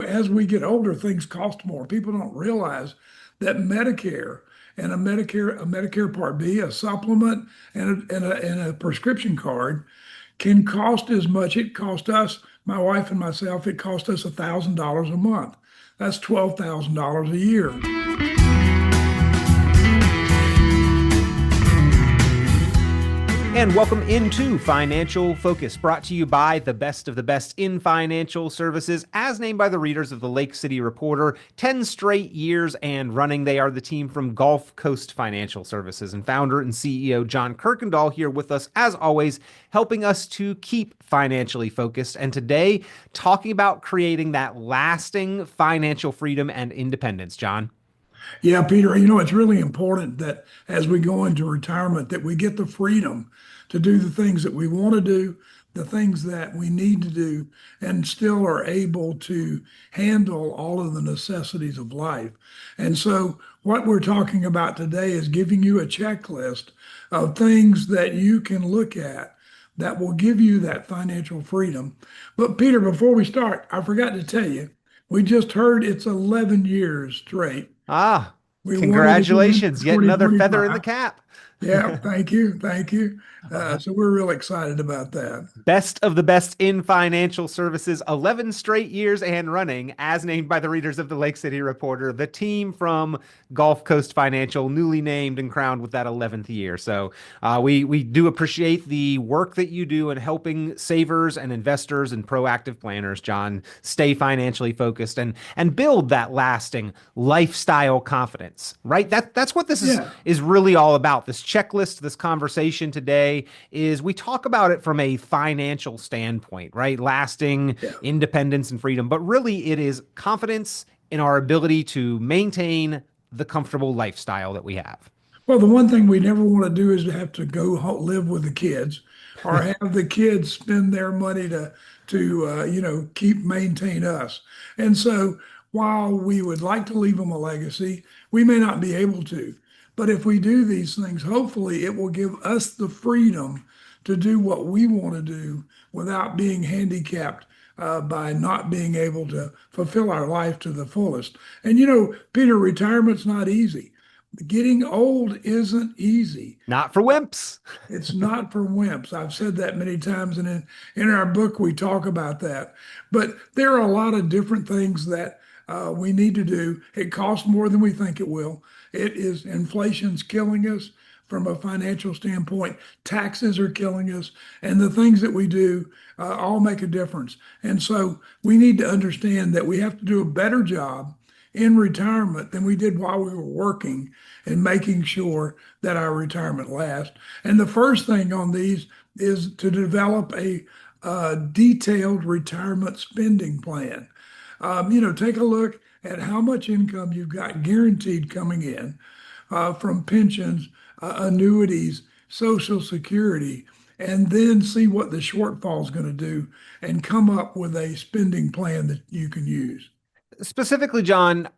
as we get older, things cost more. People don't realize that Medicare and a Medicare Part B, a supplement, and a prescription card can cost as much. It cost us, my wife and myself, it cost us $1,000 a month. That's $12,000 a year. And welcome into Financial Focus, brought to you by the best of the best in financial services, as named by the readers of the Lake City Reporter. 10 straight years and running. They are the team from GulfCoast Financial Services, and founder and CEO John Kuykendall here with us, as always, helping us to keep financially focused. And today, talking about creating that lasting financial freedom and independence. John? Yeah, Peter, it's really important that as we go into retirement, that we get the freedom to do the things that we want to do, the things that we need to do, and still are able to handle all of the necessities of life. And so what we're talking about today is giving you a checklist of things that you can look at that will give you that financial freedom. But Peter, before we start, I forgot to tell you, we just heard it's 11 years straight. Ah, We wanted to get into congratulations. Yet another feather in the 2025. cap. Yeah, thank you. Thank you. So we're real excited about that. Best of the best in financial services, 11 straight years and running, as named by the readers of the Lake City Reporter, the team from Gulf Coast Financial, newly named and crowned with that 11th year. So we do appreciate the work that you do in helping savers and investors and proactive planners, John, stay financially focused and build that lasting lifestyle confidence, right? That's what this Yeah. is really all about. This checklist, this conversation today is we talk about it from a financial standpoint, right? Lasting Yeah. independence and freedom, but really it is confidence in our ability to maintain the comfortable lifestyle that we have. Well, the one thing we never want to do is to have to go live with the kids or have the kids spend their money to keep maintain us. And so while we would like to leave them a legacy, we may not be able to. But if we do these things, hopefully it will give us the freedom to do what we want to do without being handicapped by not being able to fulfill our life to the fullest. And Peter, retirement's not easy. Getting old isn't easy. Not for wimps. It's not for wimps. I've said that many times, and in our book we talk about that. But there are a lot of different things that we need to do. It costs more than we think it will. Inflation's killing us from a financial standpoint. Taxes are killing us, and the things that we do all make a difference. And so we need to understand that we have to do a better job in retirement than we did while we were working and making sure that our retirement lasts. And the first thing on these is to develop a detailed retirement spending plan. Take a look at how much income you've got guaranteed coming in from pensions, annuities, Social Security, and then see what the shortfall is going to do and come up with a spending plan that you can use. Specifically, John,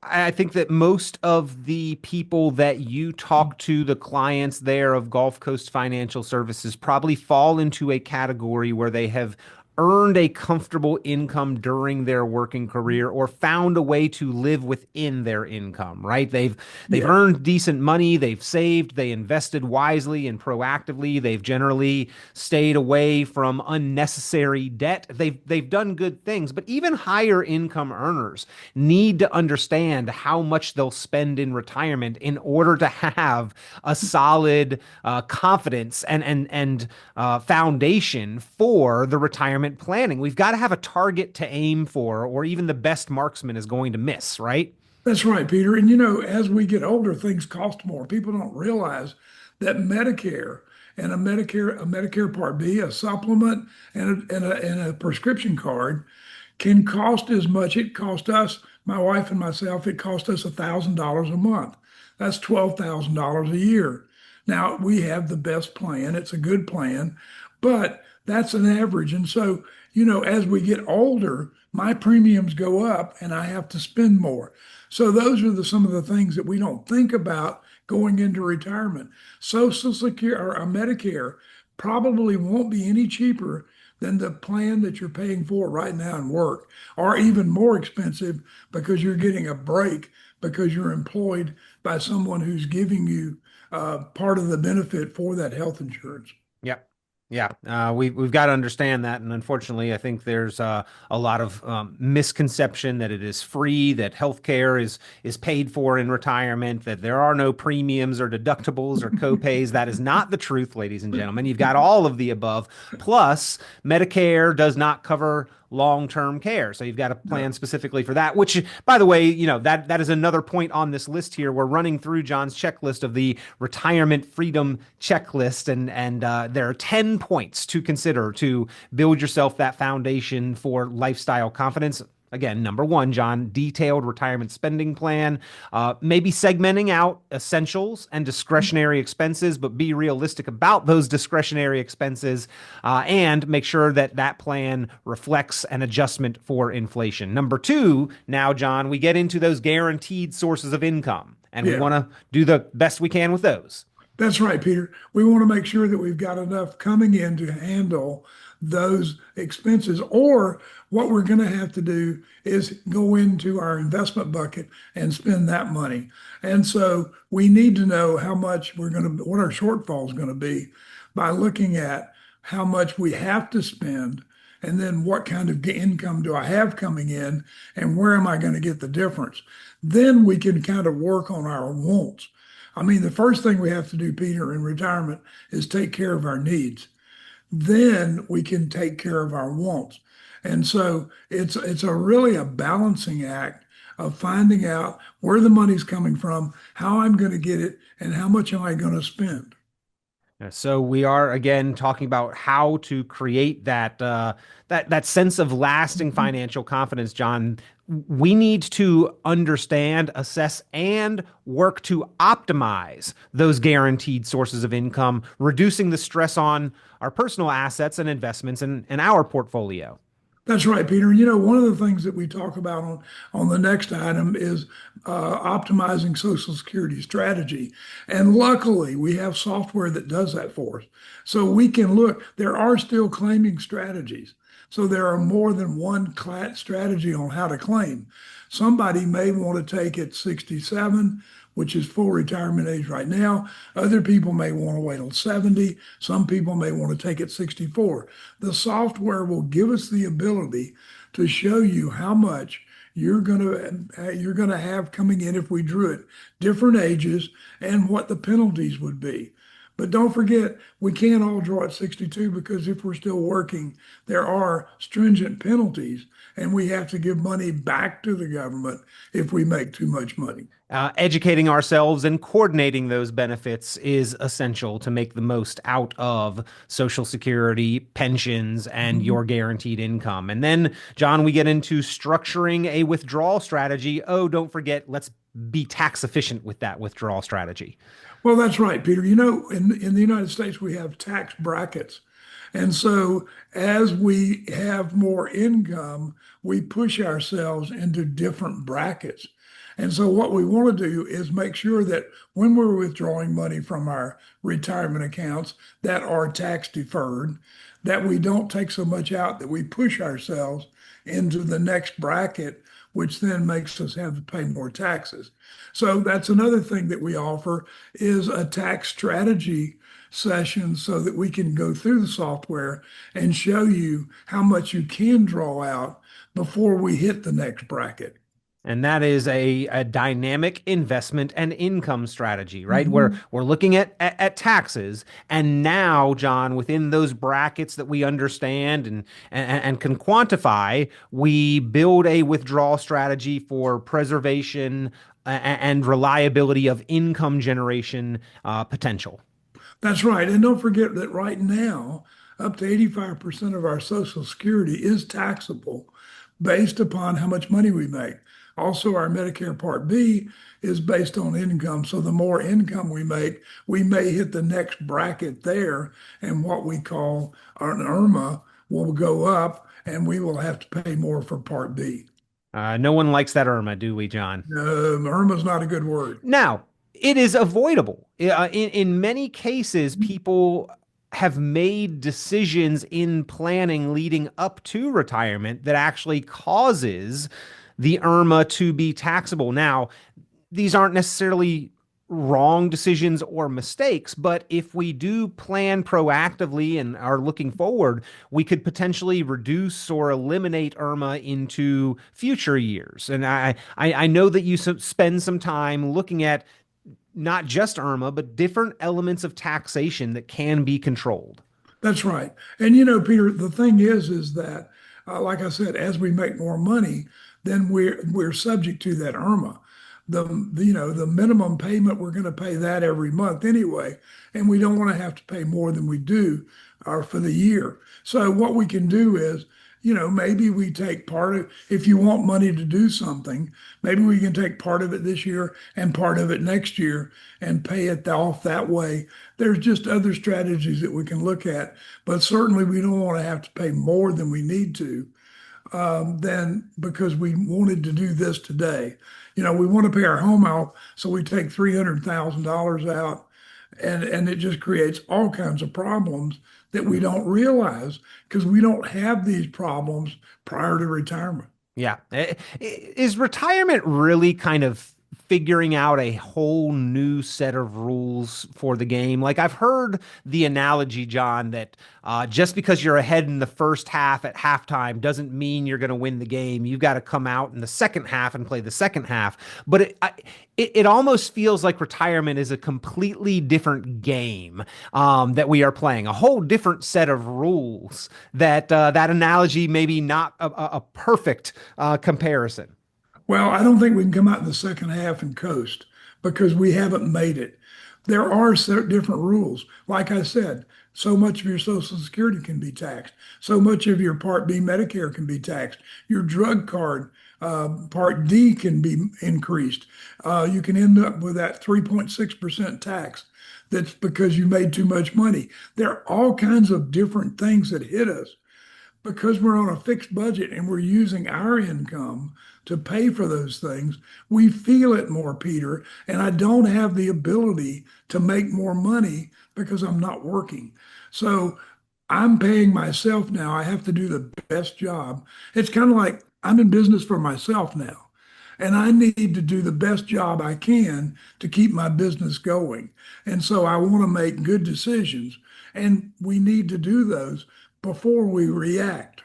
I think that most of the people that you talk to, the clients there of Gulf Coast Financial Services, probably fall into a category where they have earned a comfortable income during their working career or found a way to live within their income, right? They've Yeah. earned decent money, they've saved, they invested wisely and proactively, they've generally stayed away from unnecessary debt. They've done good things, but even higher income earners need to understand how much they'll spend in retirement in order to have a solid confidence and foundation for the retirement planning. We've got to have a target to aim for, or even the best marksman is going to miss, right? That's right, Peter. And as we get older, things cost more. People don't realize that Medicare and a Medicare Part B, a supplement, and a prescription card can cost as much. It cost us, my wife and myself, it cost us $1,000 a month. That's $12,000 a year. Now we have the best plan. It's a good plan, but that's an average. And so, as we get older, my premiums go up and I have to spend more. So those are some of the things that we don't think about going into retirement. Social Security or Medicare probably won't be any cheaper than the plan that you're paying for right now in work, or even more expensive because you're getting a break because you're employed by someone who's giving you part of the benefit for that health insurance. Yep. Yeah, we've got to understand that, and unfortunately, I think there's a lot of misconception that it is free, that healthcare is paid for in retirement, that there are no premiums or deductibles or copays. That is not the truth, ladies and gentlemen. You've got all of the above. Plus, Medicare does not cover long-term care. So you've got a plan No, specifically for that, which, by the way, that is another point on this list here. We're running through John's checklist of the retirement freedom checklist, and there are 10 points to consider to build yourself that foundation for lifestyle confidence. Again, number one, John, detailed retirement spending plan, maybe segmenting out essentials and discretionary expenses, but be realistic about those discretionary expenses, and make sure that that plan reflects an adjustment for inflation. Number two, now, John, we get into those guaranteed sources of income, and we yeah. want to do the best we can with those. That's right, Peter. We want to make sure that we've got enough coming in to handle those expenses. Or what we're going to have to do is go into our investment bucket and spend that money. And so we need to know how much what our shortfall is going to be by looking at how much we have to spend and then what kind of income do I have coming in and where am I going to get the difference? Then we can kind of work on our wants. I mean, the first thing we have to do, Peter, in retirement is take care of our needs. Then we can take care of our wants. And so it's a really a balancing act of finding out where the money's coming from, how I'm going to get it, and how much am I going to spend. So we are again talking about how to create that sense of lasting financial confidence, John. We need to understand, assess, and work to optimize those guaranteed sources of income, reducing the stress on our personal assets and investments in our portfolio. That's right, Peter. You know, one of the things that we talk about on the next item is optimizing Social Security strategy. And luckily, we have software that does that for us. So we can look, there are still claiming strategies. So there are more than one strategy on how to claim. Somebody may want to take it 67, which is full retirement age right now. Other people may want to wait till 70. Some people may want to take it 64. The software will give us the ability to show you how much you're going to have coming in if we drew it, different ages, and what the penalties would be. But don't forget, we can't all draw at 62 because if we're still working, there are stringent penalties, and we have to give money back to the government if we make too much money. Educating ourselves and coordinating those benefits is essential to make the most out of Social Security, pensions, and Mhm. your guaranteed income. And then, John, we get into structuring a withdrawal strategy. Oh, don't forget, let's be tax efficient with that withdrawal strategy. Well, that's right, Peter. You know, in the United States, we have tax brackets. And so as we have more income, we push ourselves into different brackets. And so what we want to do is make sure that when we're withdrawing money from our retirement accounts that are tax deferred, that we don't take so much out that we push ourselves into the next bracket, which then makes us have to pay more taxes. So that's another thing that we offer is a tax strategy session so that we can go through the software and show you how much you can draw out before we hit the next bracket. And that is a dynamic investment and income strategy, right? Where Mhm. we're looking at taxes. And now, John, within those brackets that we understand and can quantify, we build a withdrawal strategy for preservation and reliability of income generation potential. That's right. And don't forget that right now, up to 85% of our Social Security is taxable based upon how much money we make. Also, our Medicare Part B is based on income. So the more income we make, we may hit the next bracket there, and what we call an IRMA will go up, and we will have to pay more for Part B. No one likes that IRMA, do we, John? IRMA is not a good word. Now, it is avoidable. In many cases, people have made decisions in planning leading up to retirement that actually causes the IRMA to be taxable. Now, these aren't necessarily wrong decisions or mistakes, but if we do plan proactively and are looking forward, we could potentially reduce or eliminate IRMA into future years. And I know that you spend some time looking at not just IRMA, but different elements of taxation that can be controlled. That's right. And Peter, the thing is that, like I said, as we make more money, then we're subject to that IRMA. The minimum payment, we're going to pay that every month anyway, and we don't want to have to pay more than we do for the year. So what we can do is, maybe we take part of, if you want money to do something, maybe we can take part of it this year and part of it next year and pay it off that way. There's just other strategies that we can look at, but certainly we don't want to have to pay more than we need to, than because we wanted to do this today. We want to pay our home off, so we take $300,000 out, and it just creates all kinds of problems that we don't realize because we don't have these problems prior to retirement. Yeah. Is retirement really kind of figuring out a whole new set of rules for the game? Like I've heard the analogy, John, that just because you're ahead in the first half at halftime doesn't mean you're going to win the game. You've got to come out in the second half and play the second half. But it almost feels like retirement is a completely different game that we are playing, a whole different set of rules. That analogy maybe not a perfect comparison. Well, I don't think we can come out in the second half and coast because we haven't made it. There are different rules. Like I said, so much of your Social Security can be taxed. So much of your Part B Medicare can be taxed. Your drug card, Part D can be increased. You can end up with that 3.6% tax. That's because you made too much money. There are all kinds of different things that hit us because we're on a fixed budget and we're using our income to pay for those things, we feel it more, Peter. And I don't have the ability to make more money because I'm not working. So I'm paying myself now. I have to do the best job. It's kind of like I'm in business for myself now. And I need to do the best job I can to keep my business going. And so I want to make good decisions. And we need to do those before we react.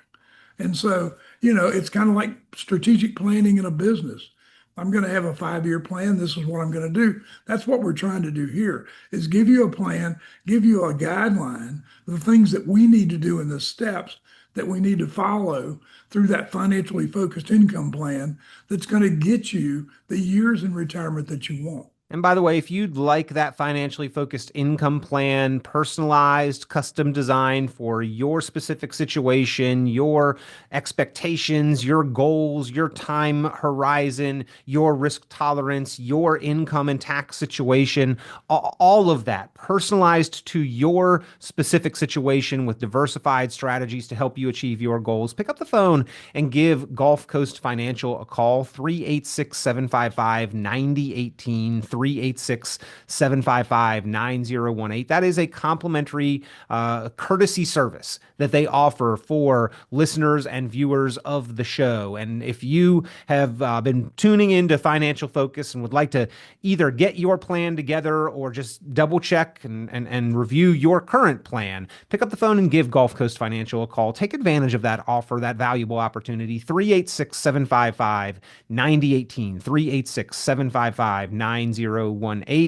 And so, it's kind of like strategic planning in a business. I'm going to have a 5-year plan. This is what I'm going to do. That's what we're trying to do here is give you a plan, give you a guideline, the things that we need to do and the steps that we need to follow through that financially focused income plan that's going to get you the years in retirement that you want. And by the way, if you'd like that financially focused income plan, personalized, custom designed for your specific situation, your expectations, your goals, your time horizon, your risk tolerance, your income and tax situation, all of that personalized to your specific situation with diversified strategies to help you achieve your goals, pick up the phone and give Gulf Coast Financial a call, 386 755 9018. 386 755 9018. That is a complimentary courtesy service that they offer for listeners and viewers of the show. And if you have been tuning into Financial Focus and would like to either get your plan together or just double check and review your current plan, pick up the phone and give Gulf Coast Financial a call. Take advantage of that offer, that valuable opportunity. 386 755 9018. 386 755 9018.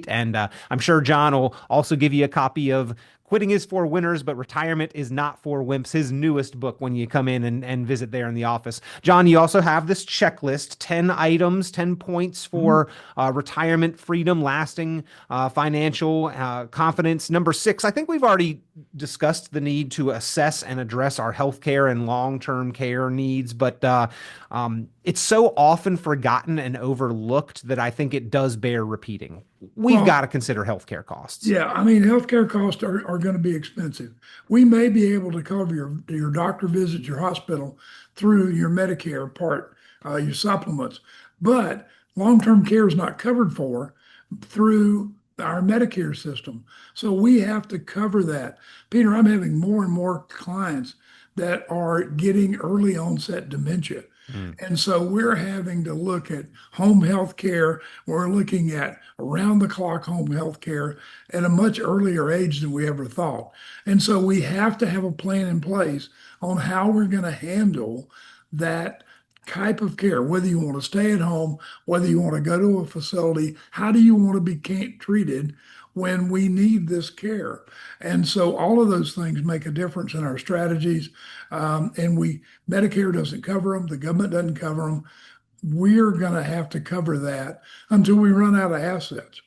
And I'm sure John will also give you a copy of Quitting is for Winners, but Retirement is Not for Wimps, his newest book when you come in and visit there in the office. John, you also have this checklist, 10 items, 10 points for retirement freedom, lasting financial confidence. Number 6, I think we've already discussed the need to assess and address our healthcare and long-term care needs, but it's so often forgotten and overlooked that I think it does bear repeating. We've got to consider healthcare costs. Yeah, I mean, healthcare costs are going to be expensive. We may be able to cover your doctor visits, your hospital through your Medicare part, your supplements, but long-term care is not covered for through our Medicare system. So we have to cover that. Peter, I'm having more and more clients that are getting early onset dementia. Mm. And so we're having to look at home health care. We're looking at around the clock home health care at a much earlier age than we ever thought. And so we have to have a plan in place on how we're going to handle that type of care, whether you want to stay at home, whether you want to go to a facility, how do you want to be treated when we need this care? And so all of those things make a difference in our strategies. And Medicare doesn't cover them, the government doesn't cover them. We're going to have to cover that until we run out of assets.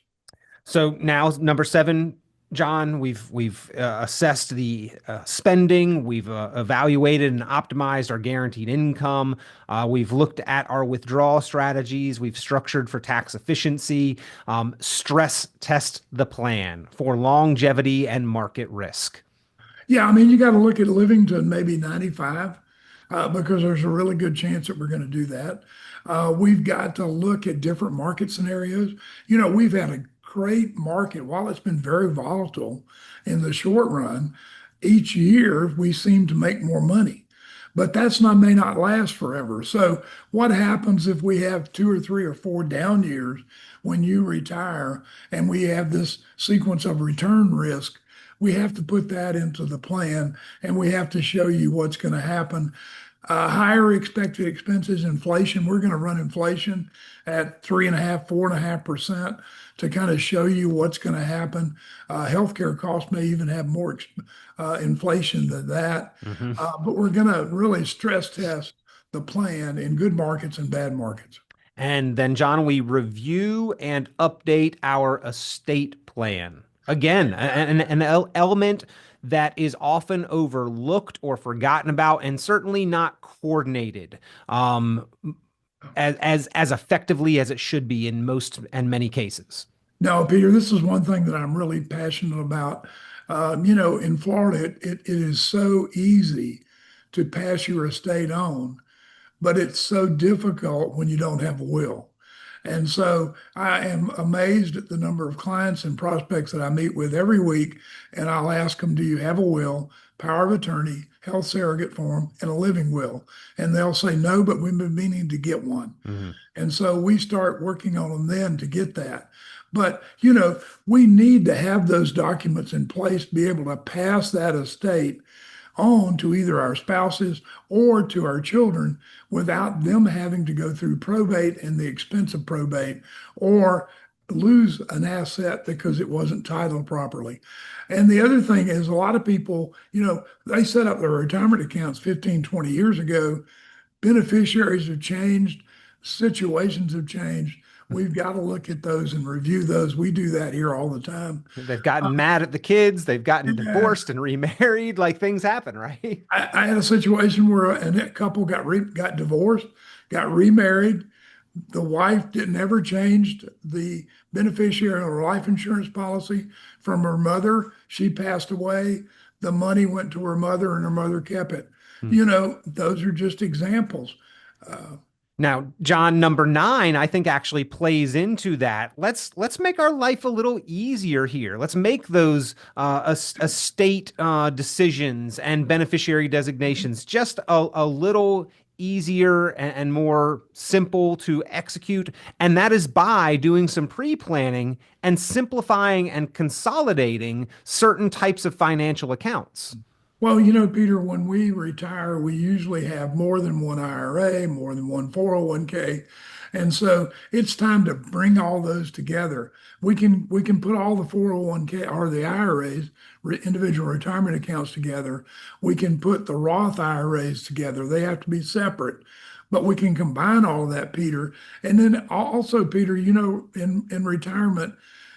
So now number seven, John, we've assessed the spending, we've evaluated and optimized our guaranteed income, we've looked at our withdrawal strategies, we've structured for tax efficiency, stress test the plan for longevity and market risk. Yeah, I mean, you got to look at living to maybe 95 because there's a really good chance that we're going to do that. We've got to look at different market scenarios. We've had a great market. While it's been very volatile in the short run, each year we seem to make more money. But that's not may not last forever. So what happens if we have 2 or 3 or 4 down years when you retire and we have this sequence of return risk? We have to put that into the plan and we have to show you what's going to happen. Higher expected expenses, inflation. We're going to run inflation at 3.5, 4.5% to kind of show you what's going to happen. Healthcare costs may even have more inflation than that. Mhm. But we're going to really stress test the plan in good markets and bad markets. And then, John, we review and update our estate plan. Again, an element that is often overlooked or forgotten about, and certainly not coordinated as effectively as it should be in most and many cases. No, Peter, this is one thing that I'm really passionate about. In Florida, it is so easy to pass your estate on, but it's so difficult when you don't have a will. And so I am amazed at the number of clients and prospects that I meet with every week. And I'll ask them, do you have a will, power of attorney, health surrogate form, and a living will? And they'll say no, but we've been meaning to get one. Mhm. And so we start working on them then to get that. But, we need to have those documents in place to be able to pass that estate on to either our spouses or to our children without them having to go through probate and the expense of probate or lose an asset because it wasn't titled properly. And the other thing is a lot of people, they set up their retirement accounts 15, 20 years ago. Beneficiaries have changed, situations have changed. We've got to look at those and review those. We do that here all the time. They've gotten mad at the kids, they've gotten Yeah. divorced and remarried, like things happen, right? I had a situation where a couple got divorced, got remarried. The wife didn't ever change the beneficiary or life insurance policy from her mother. She passed away. The money went to her mother, and her mother kept it. Those are just examples. Uh, Now, John, number nine, I think actually plays into that. Let's make our life a little easier here. Let's make those estate decisions and beneficiary designations just a little easier and more simple to execute. And that is by doing some pre-planning and simplifying and consolidating certain types of financial accounts. Well, Peter, when we retire, we usually have more than one IRA, more than one 401k. And so it's time to bring all those together. We can put all the 401k or the IRAs, individual retirement accounts together. We can put the Roth IRAs together. They have to be separate, but we can combine all of that, Peter. And then also, Peter, in retirement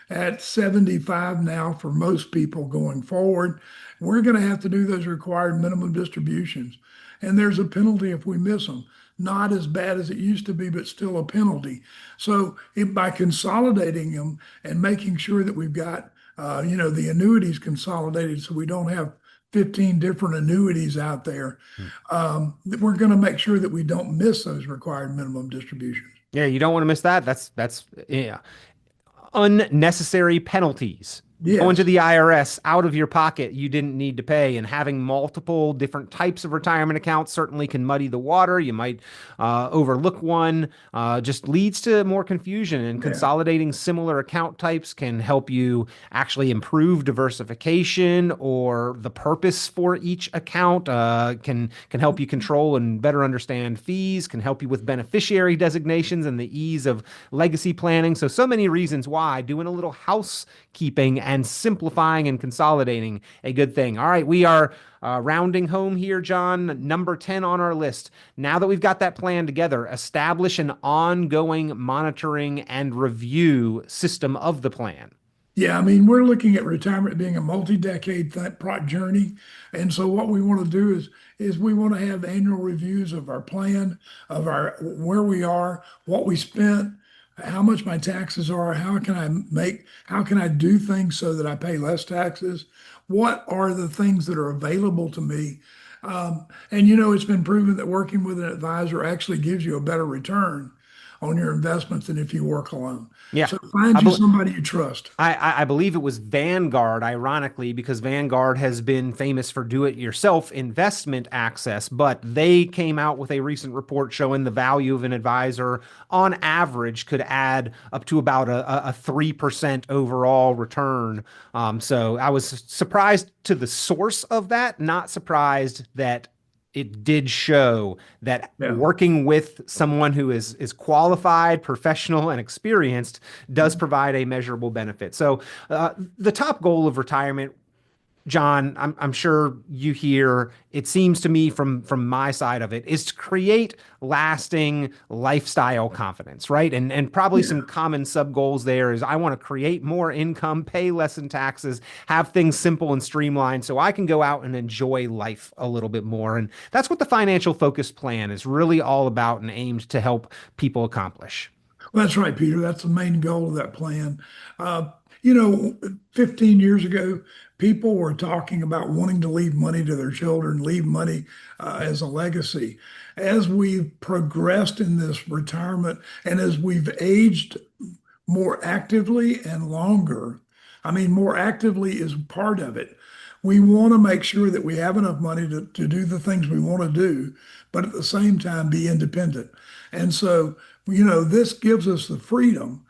at 75 now for most people going forward, we're going to have to do those required minimum distributions. And there's a penalty if we miss them. Not as bad as it used to be, but still a penalty. So by consolidating them and making sure that we've got, the annuities consolidated so we don't have 15 different annuities out there, we're going to make sure that we don't miss those required minimum distributions. Yeah, you don't want to miss that. That's yeah. unnecessary penalties. Going to Yes. the IRS out of your pocket you didn't need to pay, and having multiple different types of retirement accounts certainly can muddy the water. You might overlook one, just leads to more confusion. And Yeah. consolidating similar account types can help you actually improve diversification, or the purpose for each account can help you control and better understand fees, can help you with beneficiary designations and the ease of legacy planning. So many reasons why doing a little housekeeping and simplifying and consolidating a good thing. All right, we are rounding home here, John. Number 10 on our list. Now that we've got that plan together, establish an ongoing monitoring and review system of the plan. Yeah, I mean, we're looking at retirement being a multi-decade journey, and so what we want to do is we want to have annual reviews of our plan, of our where we are, what we spent, how much my taxes are, how can I do things so that I pay less taxes? What are the things that are available to me? And it's been proven that working with an advisor actually gives you a better return on your investments than if you work alone. Yeah. So find I, you bel somebody you trust. I believe it was Vanguard, ironically, because Vanguard has been famous for do-it-yourself investment access, but they came out with a recent report showing the value of an advisor on average could add up to about a 3% overall return. So I was surprised to the source of that, not surprised that it did show that Yeah. working with someone who is qualified, professional, and experienced does provide a measurable benefit. So the top goal of retirement, John, I'm sure you hear, it seems to me from my side of it, is to create lasting lifestyle confidence, right? And probably Yeah. some common sub goals there is I want to create more income, pay less in taxes, have things simple and streamlined so I can go out and enjoy life a little bit more. And that's what the financial focus plan is really all about and aimed to help people accomplish. Well, that's right, Peter. That's the main goal of that plan. Uh, you know, 15 years ago, people were talking about wanting to leave money to their children, leave money as a legacy. As we've progressed in this retirement and as we've aged more actively and longer, I mean, more actively is part of it. We want to make sure that we have enough money to do the things we want to do, but at the same time be independent. And so, this gives us the freedom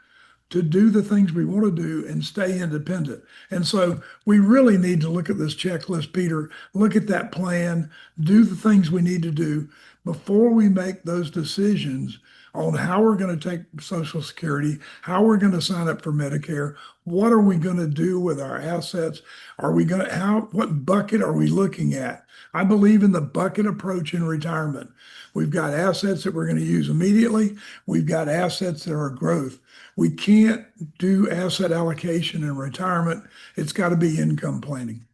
to do the things we want to do and stay independent. And so we really need to look at this checklist, Peter, look at that plan, do the things we need to do before we make those decisions on how we're going to take Social Security, how we're going to sign up for Medicare, what are we going to do with our assets? What bucket are we looking at? I believe in the bucket approach in retirement. We've got assets that we're going to use immediately. We've got assets that are growth. We can't do asset allocation in retirement. It's got to be income planning.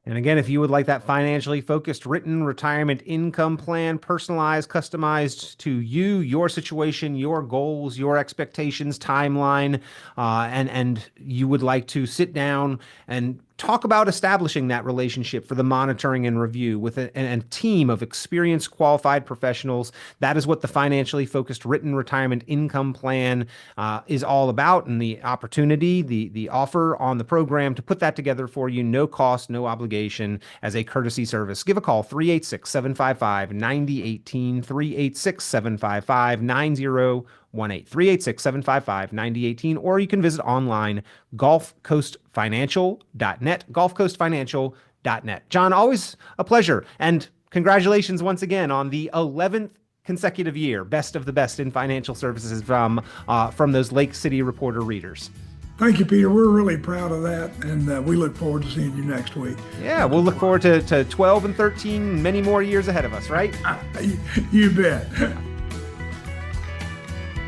And again, if you would like that financially focused written retirement income plan, personalized, customized to you, your situation, your goals, your expectations, timeline, and you would like to sit down and talk about establishing that relationship for the monitoring and review with a team of experienced, qualified professionals. That is what the financially focused written retirement income plan is all about. And the opportunity, the offer on the program to put that together for you, no cost, no obligation, as a courtesy service. Give a call, 386-755-9018, 386-755-9018. 386-755-9018, or you can visit online, GulfCoastFinancial.net, GulfCoastFinancial.net. John, always a pleasure. And congratulations once again on the 11th consecutive year, best of the best in financial services from those Lake City Reporter readers. Thank you, Peter. We're really proud of that, and we look forward to seeing you next week. Yeah, we'll look forward to 12 and 13, many more years ahead of us, right? You bet.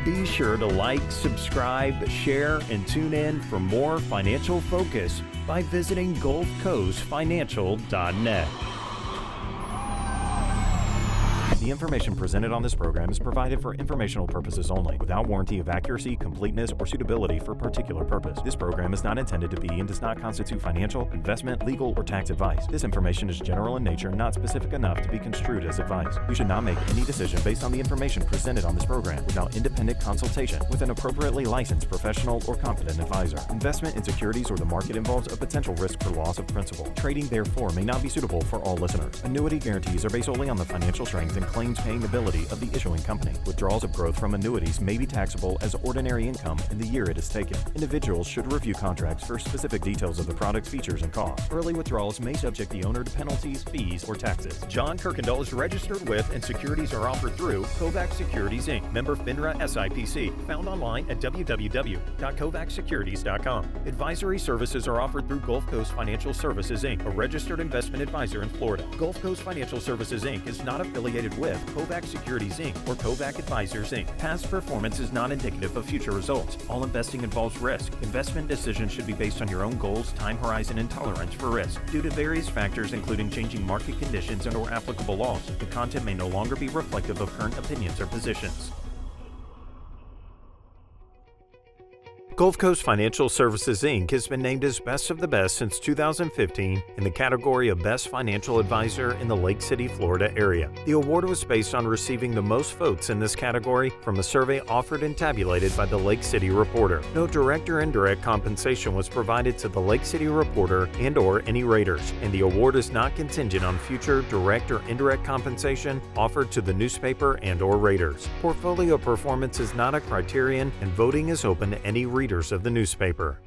Be sure to like, subscribe, share, and tune in for more financial focus by visiting GulfCoastFinancial.net. The information presented on this program is provided for informational purposes only, without warranty of accuracy, completeness, or suitability for a particular purpose. This program is not intended to be and does not constitute financial, investment, legal, or tax advice. This information is general in nature and not specific enough to be construed as advice. You should not make any decision based on the information presented on this program without independent consultation with an appropriately licensed professional or competent advisor. Investment in securities or the market involves a potential risk for loss of principal. Trading, therefore, may not be suitable for all listeners. Annuity guarantees are based solely on the financial strength and claims-paying ability of the issuing company. Withdrawals of growth from annuities may be taxable as ordinary income in the year it is taken. Individuals should review contracts for specific details of the product's features and costs. Early withdrawals may subject the owner to penalties, fees, or taxes. John Kuykendall is registered with and securities are offered through Kovac Securities Inc., member FINRA SIPC, found online at www.kovacsecurities.com. Advisory services are offered through GulfCoast Financial Services Inc., a registered investment advisor in Florida. GulfCoast Financial Services Inc. is not affiliated with Kovac Securities Inc. or Kovac Advisors Inc. Past performance is not indicative of future results. All investing involves risk. Investment decisions should be based on your own goals, time horizon, and tolerance for risk. Due to various factors including changing market conditions and/or applicable laws, the content may no longer be reflective of current opinions or positions. GulfCoast Financial Services Inc. has been named as Best of the Best since 2015 in the category of Best Financial Advisor in the Lake City, Florida area. The award was based on receiving the most votes in this category from a survey offered and tabulated by the Lake City Reporter. No direct or indirect compensation was provided to the Lake City Reporter and/or any raters, and the award is not contingent on future direct or indirect compensation offered to the newspaper and/or raters. Portfolio performance is not a criterion, and voting is open to any readers of the newspaper.